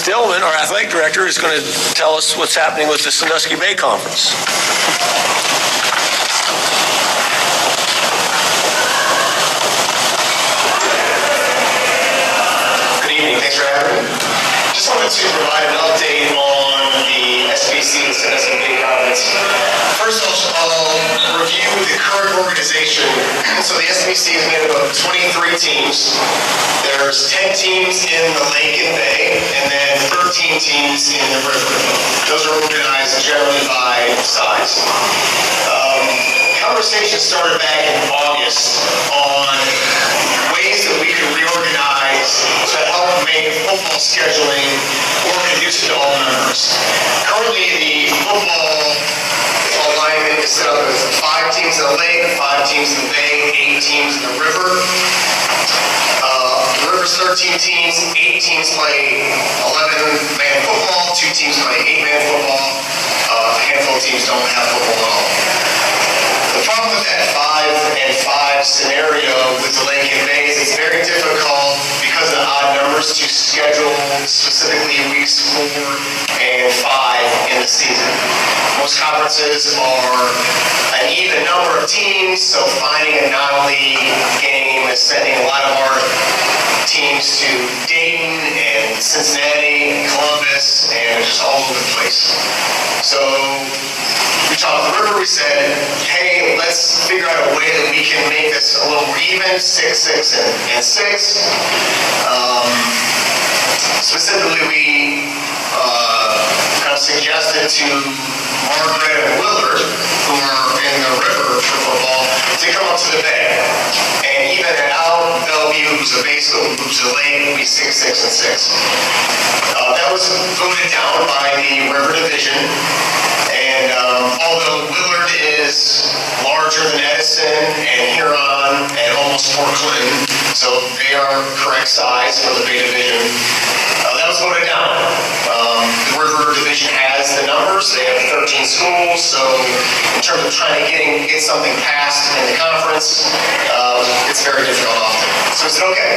Stillman, our athletic director, is going to tell us what's happening with the Sandusky Bay Conference. Good evening. Thanks for having me. Just wanted to provide an update on the SBC, the Sandusky Bay Conference. First, I'll review the current organization. So the SBC is made up of 23 teams. There's 10 teams in the Lake and Bay, and then 13 teams in the river. Those are organized generally by size. Conversation started back in August on ways that we could reorganize to help make football scheduling more conducive to all members. Currently, the football alignment is set up as 5 teams in the Lake, 5 teams in the Bay, 8 teams in the river. The river's 13 teams, 8 teams play 11-man football, 2 teams play 8-man football, a handful of teams don't have football at all. The problem with that 5-and-5 scenario with the Lake and Bay is it's very difficult because of the odd numbers to schedule specifically weeks 4 and 5 in the season. Most conferences are an even number of teams, so finding a non-league game is sending a lot of our teams to Dayton and Cincinnati and Columbus and just all over the place. So we talked to the river, we said, hey, let's figure out a way that we can make this a little more even, 6, 6, and 6. Specifically, we kind of suggested to Margaret and Willard, who are in the river for football, to come up to the Bay. And even at out, Bellevue, who's a Bay school, moves to the Lake, will be 6, 6, and 6. That was voted down by the River Division. And although Willard is larger than Edison and Huron and almost Fort Clinton, so they are correct size for the Bay Division, that was voted down. The River Division has the numbers. They have 13 schools, so in terms of trying to get something passed in the conference, it's very difficult often. So I said, okay,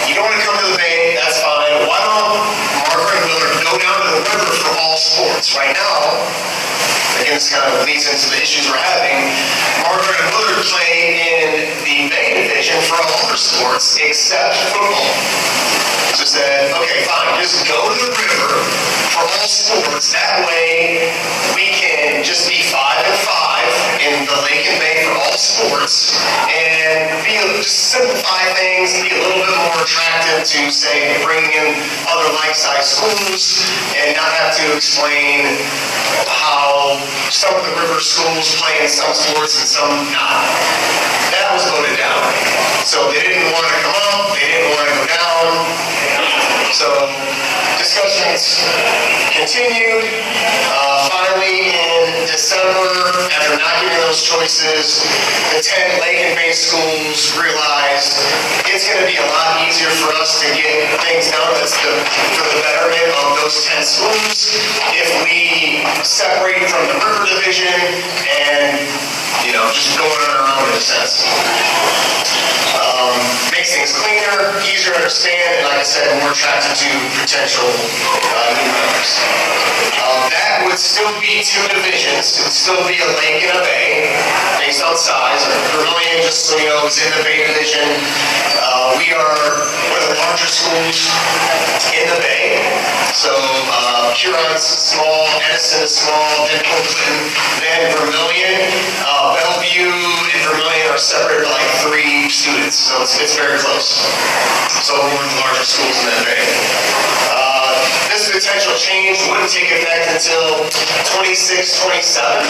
you don't want to come to the Bay, that's fine. Why don't Margaret and Willard go down to the river for all sports? Right now, again, this kind of leads into the issues we're having. Margaret and Willard play in the Bay Division for all other sports except football. So said, okay, fine, just go to the river for all sports. That way, we can just be 5-and-5 in the Lake and Bay for all sports, and just simplify things, be a little bit more attractive to, say, bringing in other like-sized schools, and not have to explain how some of the river schools play in some sports and some not. That was voted down. So they didn't want to come up, they didn't want to go down. So discussions continued. Finally, in December, after not giving those choices, the 10 Lake and Bay schools realized it's going to be a lot easier for us to get things done for the betterment of those 10 schools if we separate from the River Division and, just go on our own in a sense. Makes things cleaner, easier to understand, and like I said, more attractive to potential new members. That would still be 2 divisions. It would still be a Lake and a Bay, based on size. Vermilion, just so you know, is in the Bay Division. We are one of the larger schools in the Bay. So Huron's small, Edison is small, then Fort Clinton, then Vermilion. Bellevue and Vermilion are separated by like 3 students, so it's very close. So one of the larger schools in that Bay. This potential change wouldn't take effect until 26-27.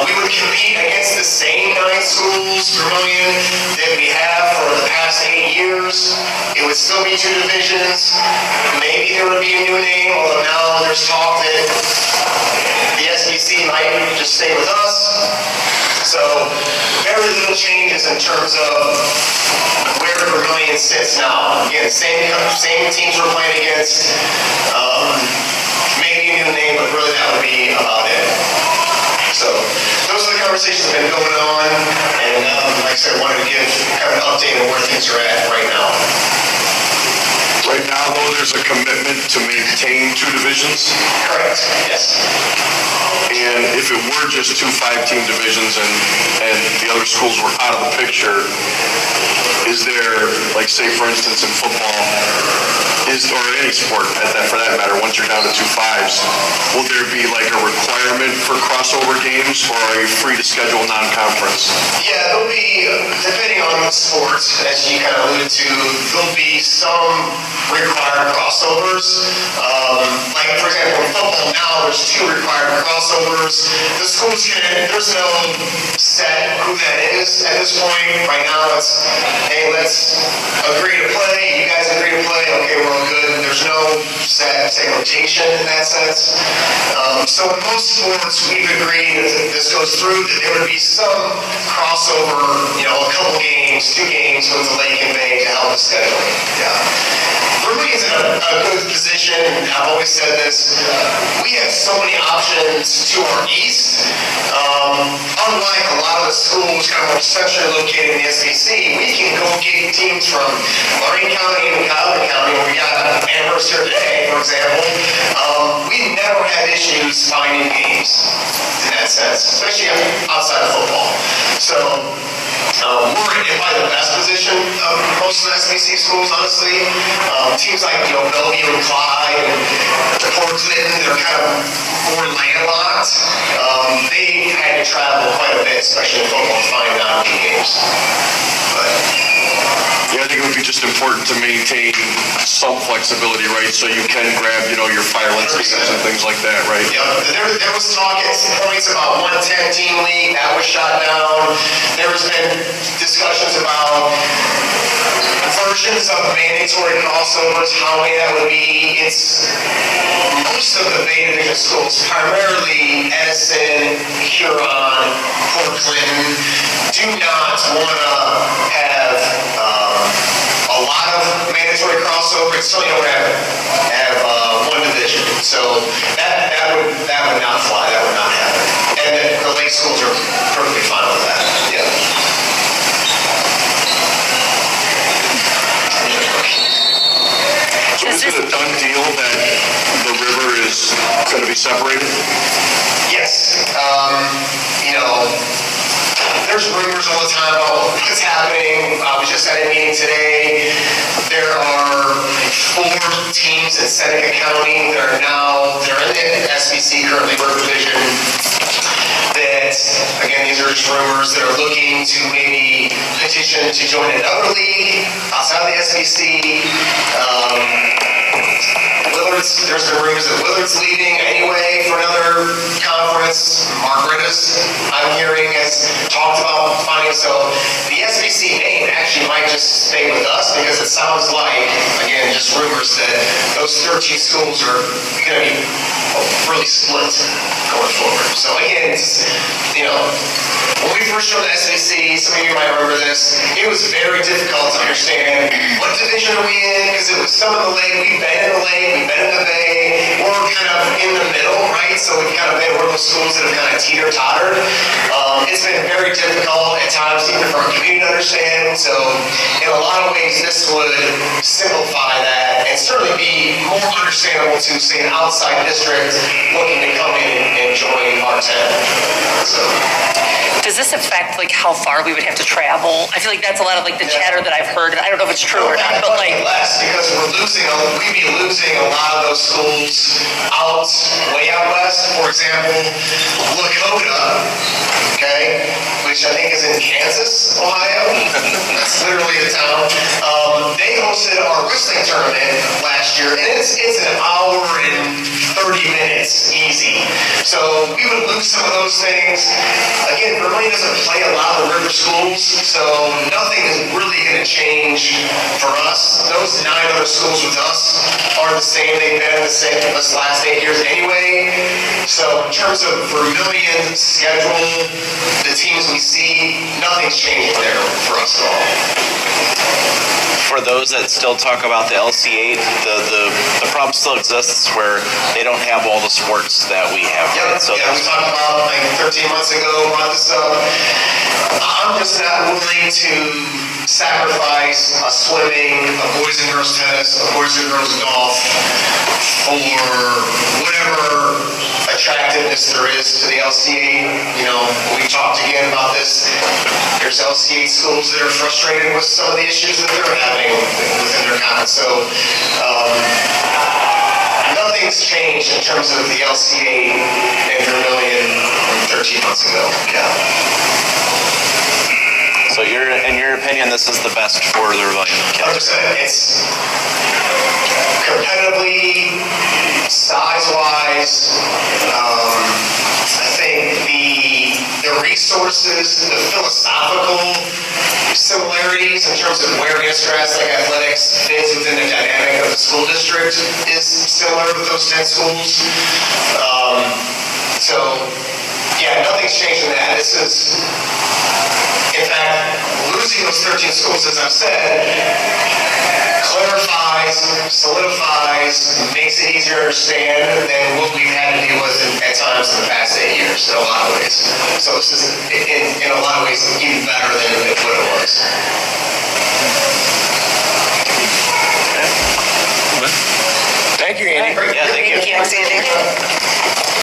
We would compete against the same 9 schools, Vermilion, that we have for the past 8 years. It would still be 2 divisions. Maybe there would be a new name, although now there's talk that the SBC might just stay with us. So very little changes in terms of where Vermilion sits now. Again, same teams we're playing against. Maybe a new name, but really that would be about it. So those are the conversations that have been going on, and like I said, I wanted to give kind of an update on where things are at right now. Right now, though, there's a commitment to maintain 2 divisions. Correct, yes. And if it were just 2 5-team divisions and the other schools were out of the picture, is there, like say for instance in football, or any sport for that matter, once you're down to 2 5s, will there be like a requirement for crossover games, or are you free to schedule non-conference? Yeah, there'll be, depending on the sport, as you kind of alluded to, there'll be some required crossovers. Like, for example, in football now, there's 2 required crossovers. The schools there's no set who that is at this point. Right now, it's, hey, let's agree to play. You guys agree to play. Okay, we're all good. There's no set, say, rotation in that sense. So in most sports, we've agreed, as this goes through, that there would be some crossover, a couple games, 2 games with the Lake and Bay to help the scheduling. Yeah. Vermilion's in a good position. I've always said this. We have so many options to our east. Unlike a lot of the schools kind of centrally located in the SBC, we can go get teams from Lorain County and Cuyahoga County, where we got Amherst here today, for example. We've never had issues finding games in that sense, especially outside of football. So we're in probably the best position of most of the SBC schools, honestly. Teams like Bellevue and Clyde and Portland, they're kind of more landlocked. They had to travel quite a bit, especially in football, to find non-league games. But yeah, I think it would be just important to maintain some flexibility, right? So you can grab, your Fireless games and things like that, right? Yeah, there was talk at some points about 110-team league. That was shot down. There's been discussions about versions of mandatory crossovers, how many that would be. It's most of the Bay Division schools, primarily Edison, Huron, Port Clinton, do not want to have a lot of mandatory crossover. It's still, don't have one division. So that would not fly. That would not happen. And the Lake schools are perfectly fine with that. Yeah. So is it a done deal that the river is going to be separated? Yes. There's rumors all the time about what's happening. I was just at a meeting today. There are 4 teams in Seneca County that they're in the SBC currently, River Division. That, again, these are just rumors that are looking to maybe petition to join another league outside of the SBC. There's been rumors that Willard's leaving anyway for another conference. Margaretta's, I'm hearing, has talked about finding. So the SBC name actually might just stay with us, because it sounds like, again, just rumors that those 13 schools are going to be really split going forward. So again, it's, when we first joined the SBC, some of you might remember this, it was very difficult to understand what division are we in, because it was some of the Lake, we've been in the Lake, we've been in the Bay, we're kind of in the middle, right? So we've kind of been one of those schools that have kind of teeter-tottered. It's been very difficult at times, even for our community to understand. So in a lot of ways, this would simplify that and certainly be more understandable to, say, an outside district looking to come in and join our tent. So does this affect how far we would have to travel? I feel like that's a lot of the chatter that I've heard. I don't know if it's true or not, but less, because we'd be losing a lot of those schools way out west. For example, Lakota, okay, which I think is in Kansas, Ohio. That's literally the town. They hosted our wrestling tournament last year, and it's an hour and 30 minutes easy. So we would lose some of those things. Again, Vermillion doesn't play a lot of the river schools, so nothing is really going to change for us. Those 9 other schools with us are the same. They've been the same for this last 8 years anyway. So in terms of Vermillion schedule, the teams we see, nothing's changing there for us at all. For those that still talk about the LC8, the problem still exists where they don't have all the sports that we have. Yeah, right? So we talked about 13 months ago, brought this up. I'm just not willing to sacrifice a swimming, a boys and girls tennis, a boys and girls golf for whatever attractiveness there is to the LCA. You know, we talked again about this. There's LCA schools that are frustrated with some of the issues that they're having within their conference. So nothing's changed in terms of the LCA and Vermillion 13 months ago. Yeah. So in your opinion, this is the best for the Rebellion? 100%. It's competitively, size-wise, I think the resources, the philosophical similarities in terms of where Istras, like athletics, fits within the dynamic of the school district is similar with those 10 schools. So, yeah, nothing's changed in that. This is, in fact, losing those 13 schools, as I've said, clarifies, solidifies, makes it easier to understand than what we've had to deal with at times in the past 8 years, in a lot of ways. So this is, in a lot of ways, even better than what it was. Thank you, Andy. Yeah, thank you. Thank you, Andy.